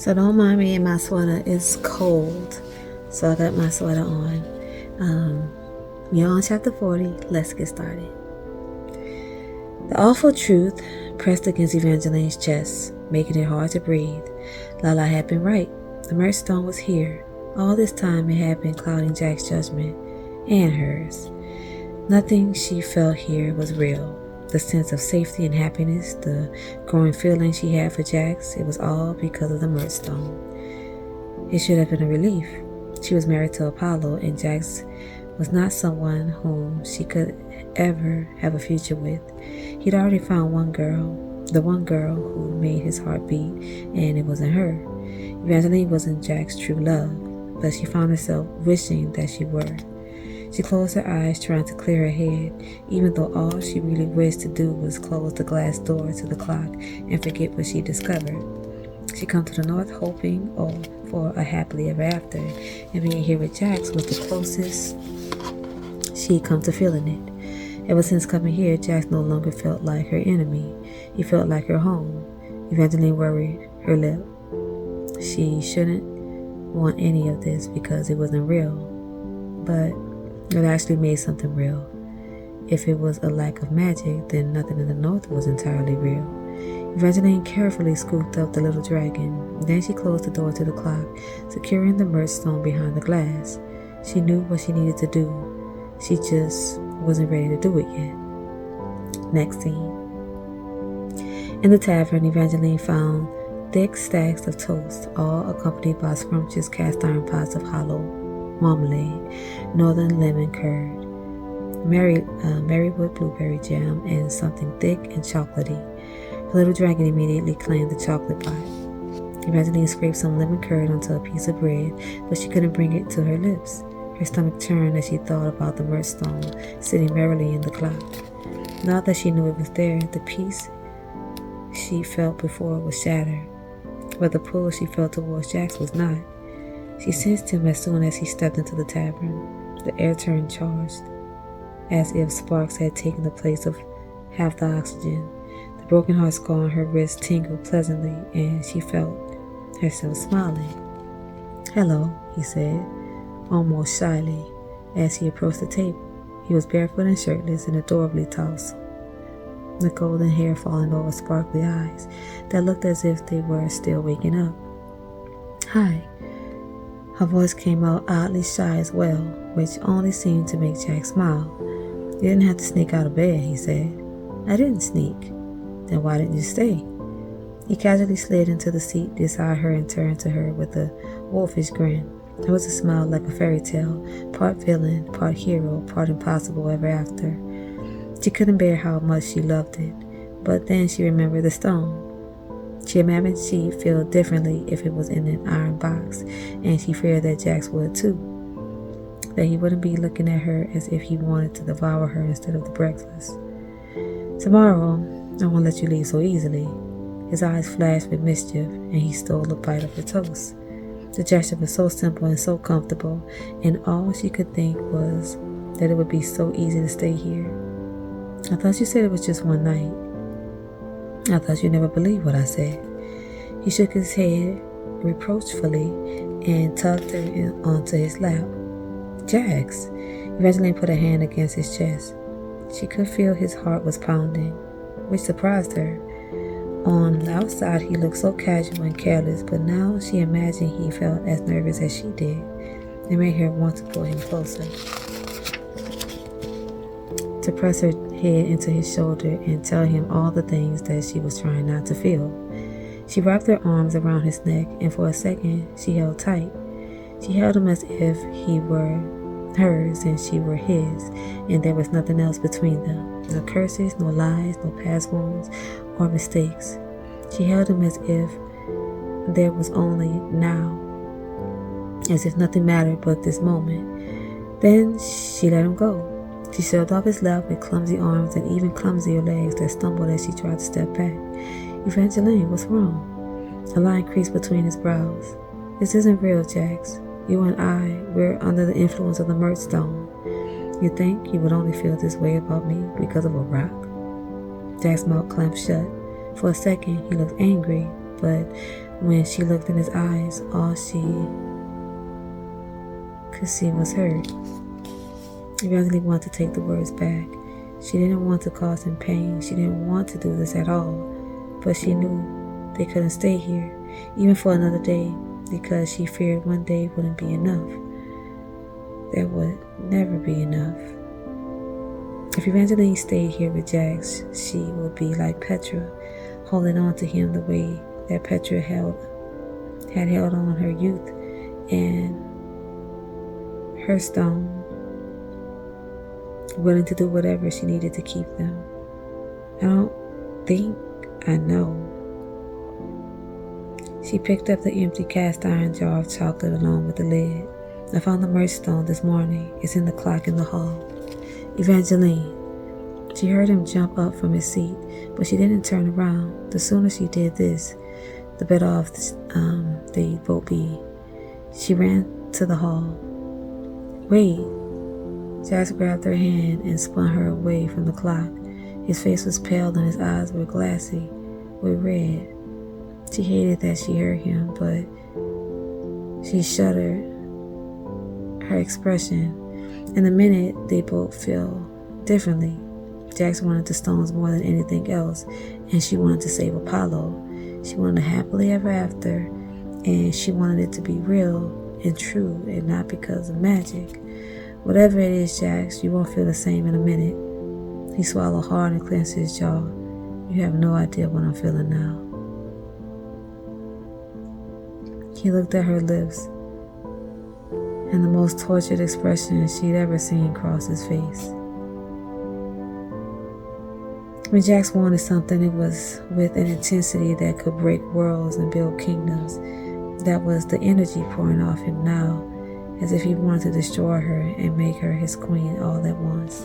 So don't mind me in my sweater. It's cold. So I got my sweater on. You're on chapter 40. Let's get started. The awful truth pressed against Evangeline's chest, making it hard to breathe. Lala had been right. The Murderstone was here. All this time it had been clouding Jack's judgment and hers. Nothing she felt here was real. The sense of safety and happiness, the growing feeling she had for Jax, it was all because of the Murderstone. It should have been a relief. She was married to Apollo, and Jax was not someone whom she could ever have a future with. He'd already found one girl, the one girl who made his heart beat, and it wasn't her. Evangeline wasn't Jack's true love, but she found herself wishing that she were. She closed her eyes, trying to clear her head, even though all she really wished to do was close the glass door to the clock and forget what she discovered. She come to the north hoping for a happily ever after, and being here with Jax was the closest she'd come to feeling it. Ever since coming here, Jax no longer felt like her enemy. He felt like her home. Evangeline worried her lip. She shouldn't want any of this because it wasn't real, but it actually made something real. If it was a lack of magic, then nothing in the north was entirely real. Evangeline carefully scooped up the little dragon. Then she closed the door to the clock, securing the Murderstone behind the glass. She knew what she needed to do. She just wasn't ready to do it yet. Next scene. In the tavern, Evangeline found thick stacks of toast, all accompanied by scrumptious cast iron pots of hollow marmalade, northern lemon curd, Marywood blueberry jam, and something thick and chocolatey. The little dragon immediately claimed the chocolate pot. Evangeline scraped some lemon curd onto a piece of bread, but she couldn't bring it to her lips. Her stomach turned as she thought about the Murderstone sitting merrily in the clock. Now that she knew it was there, the peace she felt before was shattered, but the pull she felt towards Jax was not. She sensed him as soon as he stepped into the tavern. The air turned charged, as if sparks had taken the place of half the oxygen. The broken heart scar on her wrist tingled pleasantly, and she felt herself smiling. "Hello," he said, almost shyly, as he approached the table. He was barefoot and shirtless and adorably tousled, the golden hair falling over sparkly eyes that looked as if they were still waking up. "Hi." Her voice came out oddly shy as well, which only seemed to make Jack smile. "You didn't have to sneak out of bed," he said. "I didn't sneak." "Then why didn't you stay?" He casually slid into the seat beside her and turned to her with a wolfish grin. It was a smile like a fairy tale, part villain, part hero, part impossible ever after. She couldn't bear how much she loved it, but then she remembered the stone. She imagined she'd feel differently if it was in an iron box, and she feared that Jax would too, that he wouldn't be looking at her as if he wanted to devour her instead of the breakfast. "Tomorrow, I won't let you leave so easily." His eyes flashed with mischief, and he stole a bite of her toast. The gesture was so simple and so comfortable, and all she could think was that it would be so easy to stay here. "I thought you said it was just one night." "I thought you never believed what I said." He shook his head reproachfully and tugged her onto his lap. "Jax!" Evangeline put a hand against his chest. She could feel his heart was pounding, which surprised her. On the outside, he looked so casual and careless, but now she imagined he felt as nervous as she did. It made her want to pull him closer, to press her head into his shoulder and tell him all the things that she was trying not to feel. She wrapped her arms around his neck, and for a second she held tight. She held him as if he were hers and she were his, and there was nothing else between them. No curses, no lies, no past wounds or mistakes. She held him as if there was only now, as if nothing mattered but this moment. Then she let him go. She shoved off his lap with clumsy arms and even clumsier legs that stumbled as she tried to step back. "Evangeline, what's wrong?" A line creased between his brows. "This isn't real, Jax. You and I, we're under the influence of the Murderstone. You think you would only feel this way about me because of a rock?" Jack's mouth clamped shut. For a second, he looked angry, but when she looked in his eyes, all she could see was hurt. Evangeline wanted to take the words back. She didn't want to cause him pain. She didn't want to do this at all. But she knew they couldn't stay here, even for another day, because she feared one day wouldn't be enough. There would never be enough. If Evangeline stayed here with Jax, she would be like Petra, holding on to him the way that Petra had held on her youth and her stone, willing to do whatever she needed to keep them. I don't think I know. She picked up the empty cast iron jar of chocolate along with the lid. I found the merch stone this morning. It's in the clock in the hall. Evangeline. She heard him jump up from his seat, but she didn't turn around. The sooner she did this, the better off they'd both be. She ran to the hall. Wait. Jax grabbed her hand and spun her away from the clock. His face was pale and his eyes were glassy with red. She hated that she heard him, but she shuddered her expression. In a minute, they both felt differently. Jax wanted the stones more than anything else, and she wanted to save Apollo. She wanted a happily ever after, and she wanted it to be real and true and not because of magic. Whatever it is, Jax, you won't feel the same in a minute. He swallowed hard and clenched his jaw. You have no idea what I'm feeling now. He looked at her lips, and the most tortured expression she'd ever seen crossed his face. When Jax wanted something, it was with an intensity that could break worlds and build kingdoms. That was the energy pouring off him now, as if he wanted to destroy her and make her his queen all at once.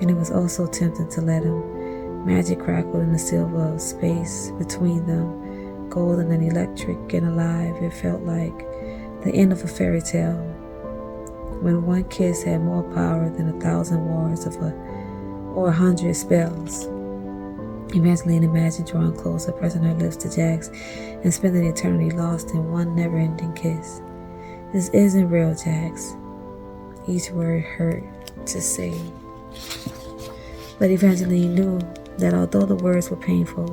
And it was also tempting to let him. Magic crackled in the silver of space between them, golden and electric and alive. It felt like the end of a fairy tale, when one kiss had more power than 1,000 words or 100 spells. Evangeline imagined drawing closer, pressing her lips to Jax, and spending eternity lost in one never-ending kiss. This isn't real, Jax. Each word hurt to say. But Evangeline knew that although the words were painful,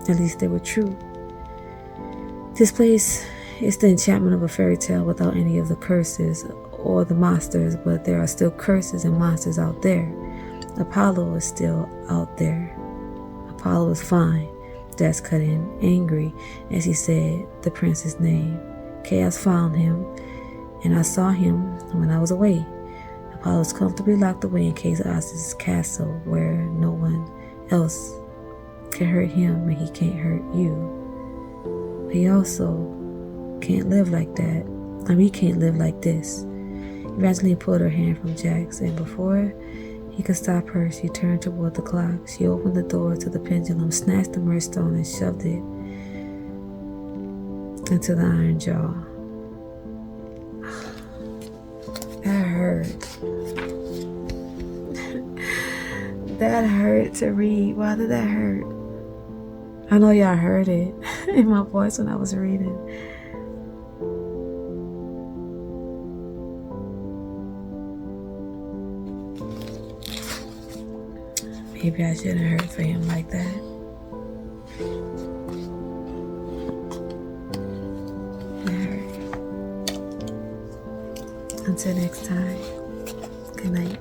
at least they were true. This place is the enchantment of a fairy tale without any of the curses or the monsters, but there are still curses and monsters out there. Apollo is still out there. Apollo is fine. Jax cut in, angry, as he said the prince's name. Chaos found him, and I saw him when I was away. Apollo is comfortably locked away in Chaos' castle, where no one else can hurt him, and he can't hurt you. But he also can't live like that. He can't live like this. Evangeline pulled her hand from Jax, and before he could stop her, she turned toward the clock. She opened the door to the pendulum, snatched the merch stone, and shoved it into the iron jar. That hurt. That hurt to read. Why did that hurt? I know y'all heard it in my voice when I was reading. Maybe I shouldn't hurt for him like that. It hurt. Until next time, good night.